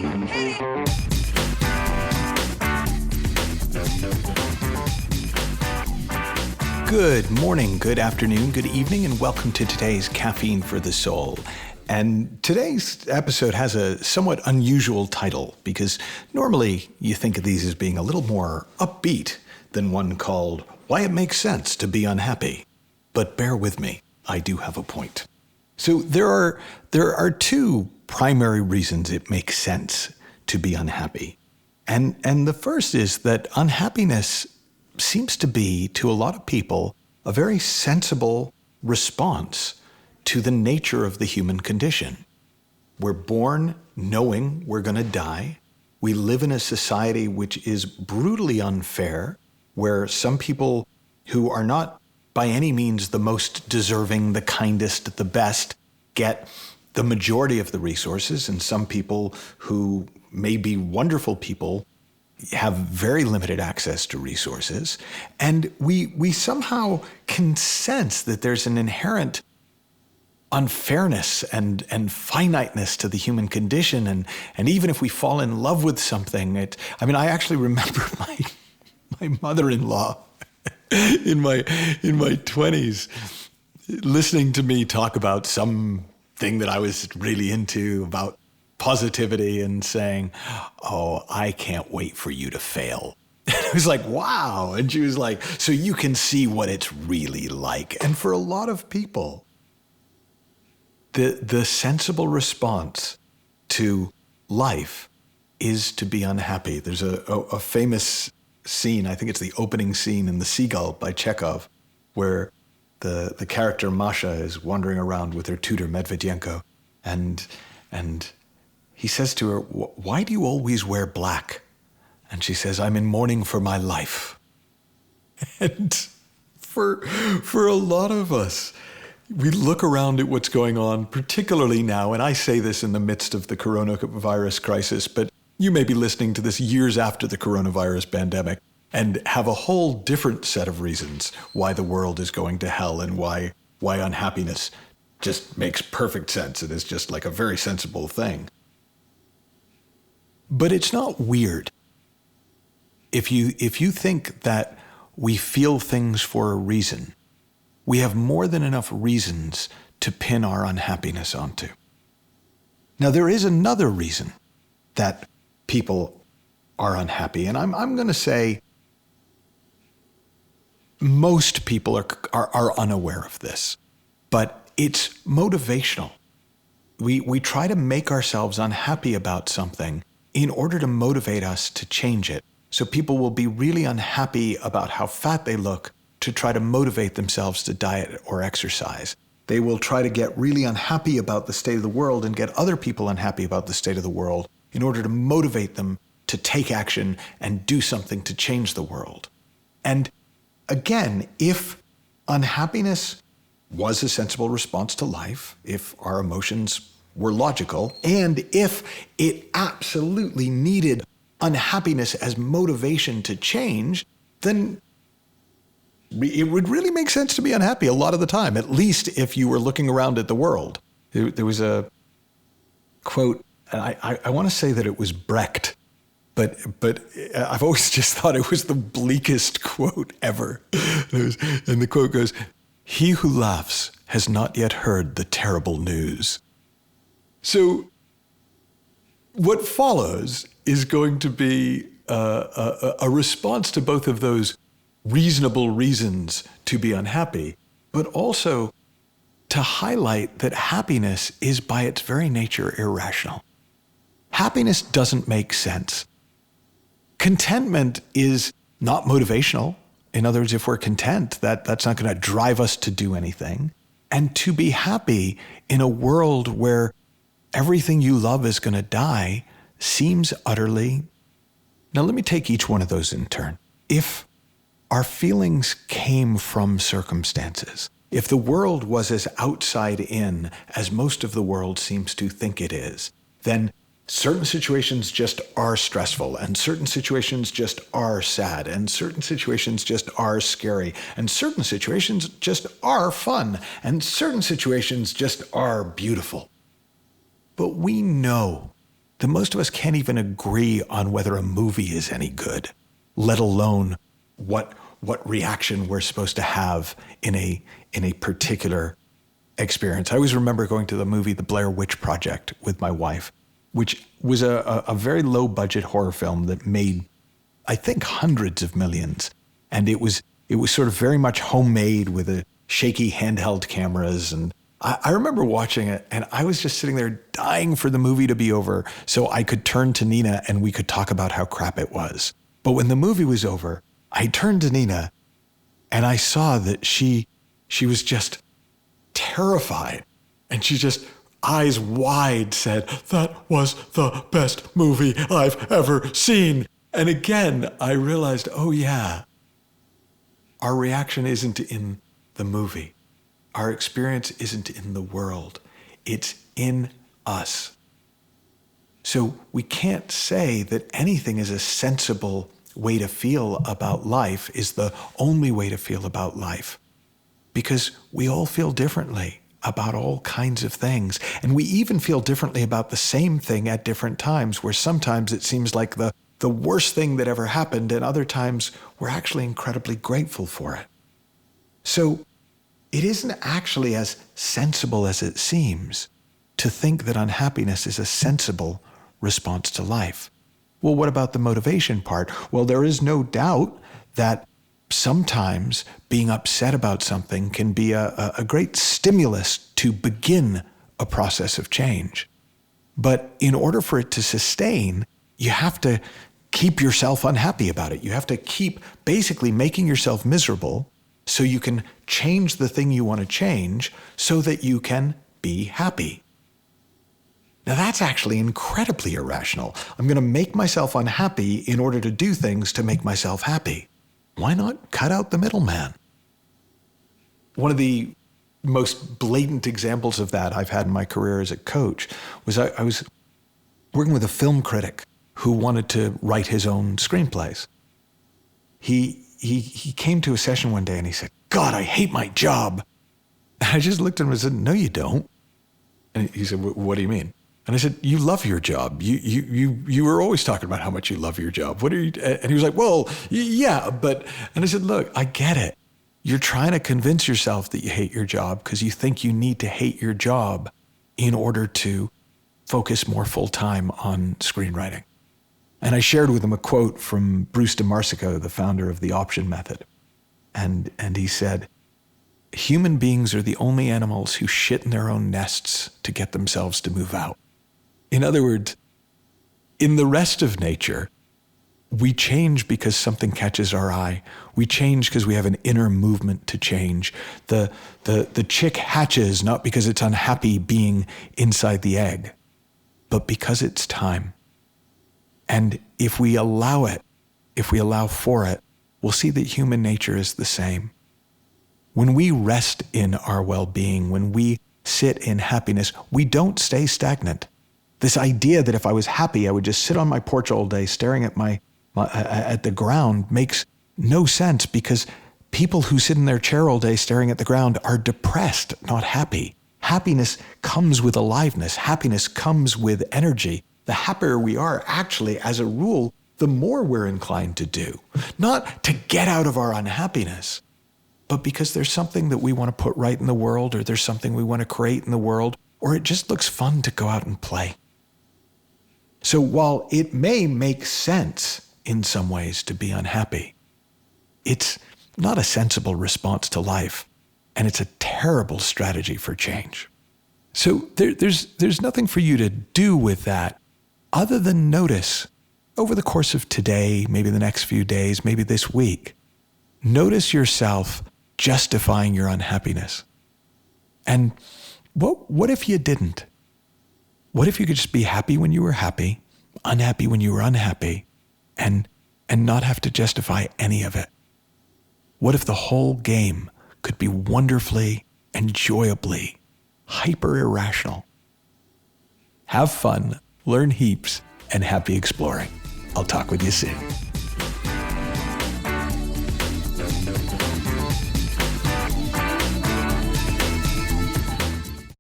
Good morning, good afternoon, good evening, and welcome to today's Caffeine for the Soul. And today's episode has a somewhat unusual title because normally you think of these as being a little more upbeat than one called Why It Makes Sense to Be Unhappy. But bear with me, I do have a point. So there are two primary reasons it makes sense to be unhappy. And the first is that unhappiness seems to be, to a lot of people, a very sensible response to the nature of the human condition. We're born knowing we're going to die. We live in a society which is brutally unfair, where some people who are not by any means the most deserving, the kindest, the best, get the majority of the resources, and some people who may be wonderful people have very limited access to resources. And we somehow can sense that there's an inherent unfairness and finiteness to the human condition. And even if we fall in love with something, I actually remember my mother-in-law in my 20s listening to me talk about something that I was really into about positivity and saying, "Oh, I can't wait for you to fail." And I was like, wow. And she was like, "So you can see what it's really like." And for a lot of people, the sensible response to life is to be unhappy. There's a famous scene, I think it's the opening scene in The Seagull by Chekhov, where the character Masha is wandering around with her tutor Medvedyenko, and he says to her, "Why do you always wear black?" And she says, "I'm in mourning for my life." And for a lot of us, we look around at what's going on, particularly now, and I say this in the midst of the coronavirus crisis, but you may be listening to this years after the coronavirus pandemic and have a whole different set of reasons why the world is going to hell and why unhappiness just makes perfect sense. It is just like a very sensible thing. But it's not weird if you think that we feel things for a reason. We have more than enough reasons to pin our unhappiness onto. Now, there is another reason that people are unhappy, and I'm going to say most people are unaware of this, but it's motivational. We try to make ourselves unhappy about something in order to motivate us to change it. So people will be really unhappy about how fat they look to try to motivate themselves to diet or exercise. They will try to get really unhappy about the state of the world and get other people unhappy about the state of the world in order to motivate them to take action and do something to change the world. And again, if unhappiness was a sensible response to life, if our emotions were logical, and if it absolutely needed unhappiness as motivation to change, then it would really make sense to be unhappy a lot of the time, at least if you were looking around at the world. There was a quote, and I want to say that it was Brecht, but I've always just thought it was the bleakest quote ever. And the quote goes, "He who laughs has not yet heard the terrible news." So what follows is going to be a response to both of those reasonable reasons to be unhappy, but also to highlight that happiness is by its very nature irrational. Happiness doesn't make sense. Contentment is not motivational. In other words, if we're content, that's not going to drive us to do anything. And to be happy in a world where everything you love is going to die seems utterly... Now let me take each one of those in turn. If our feelings came from circumstances, if the world was as outside in as most of the world seems to think it is, then certain situations just are stressful, and certain situations just are sad, and certain situations just are scary, and certain situations just are fun, and certain situations just are beautiful. But we know that most of us can't even agree on whether a movie is any good, let alone what reaction we're supposed to have in a particular experience. I always remember going to the movie The Blair Witch Project with my wife, which was a very low budget horror film that made, I think, hundreds of millions. And it was sort of very much homemade with a shaky handheld cameras. And I remember watching it, and I was just sitting there dying for the movie to be over so I could turn to Nina and we could talk about how crap it was. But when the movie was over, I turned to Nina and I saw that she was just terrified. And she just, eyes wide, said, "That was the best movie I've ever seen." And again, I realized, oh yeah, our reaction isn't in the movie. Our experience isn't in the world. It's in us. So we can't say that anything is a sensible way to feel about life, is the only way to feel about life. Because we all feel differently about all kinds of things. And we even feel differently about the same thing at different times, where sometimes it seems like the worst thing that ever happened, and other times we're actually incredibly grateful for it. So it isn't actually as sensible as it seems to think that unhappiness is a sensible response to life. Well, what about the motivation part? Well, there is no doubt that sometimes being upset about something can be a great stimulus to begin a process of change. But in order for it to sustain, you have to keep yourself unhappy about it. You have to keep basically making yourself miserable so you can change the thing you want to change so that you can be happy. Now that's actually incredibly irrational. I'm going to make myself unhappy in order to do things to make myself happy. Why not cut out the middleman? One of the most blatant examples of that I've had in my career as a coach was I was working with a film critic who wanted to write his own screenplays. He came to a session one day and he said, "God, I hate my job." And I just looked at him and said, "No, you don't." And he said, "What do you mean?" And I said, "You love your job. You were always talking about how much you love your job. What are you?" And he was like, "Well, yeah, but," and I said, "Look, I get it. You're trying to convince yourself that you hate your job because you think you need to hate your job in order to focus more full time on screenwriting." And I shared with him a quote from Bruce DeMarsico, the founder of the option method. And he said, "Human beings are the only animals who shit in their own nests to get themselves to move out." In other words, in the rest of nature, we change because something catches our eye. We change because we have an inner movement to change. The chick hatches not because it's unhappy being inside the egg, but because it's time. And if we allow it, if we allow for it, we'll see that human nature is the same. When we rest in our well-being, when we sit in happiness, we don't stay stagnant. This idea that if I was happy, I would just sit on my porch all day staring at at the ground makes no sense, because people who sit in their chair all day staring at the ground are depressed, not happy. Happiness comes with aliveness. Happiness comes with energy. The happier we are, actually, as a rule, the more we're inclined to do. Not to get out of our unhappiness, but because there's something that we want to put right in the world, or there's something we want to create in the world, or it just looks fun to go out and play. So while it may make sense in some ways to be unhappy, it's not a sensible response to life, and it's a terrible strategy for change. So there's nothing for you to do with that other than notice over the course of today, maybe the next few days, maybe this week. Notice yourself justifying your unhappiness. And what if you didn't? What if you could just be happy when you were happy, unhappy when you were unhappy, and not have to justify any of it? What if the whole game could be wonderfully, enjoyably, hyper-irrational? Have fun, learn heaps, and happy exploring. I'll talk with you soon.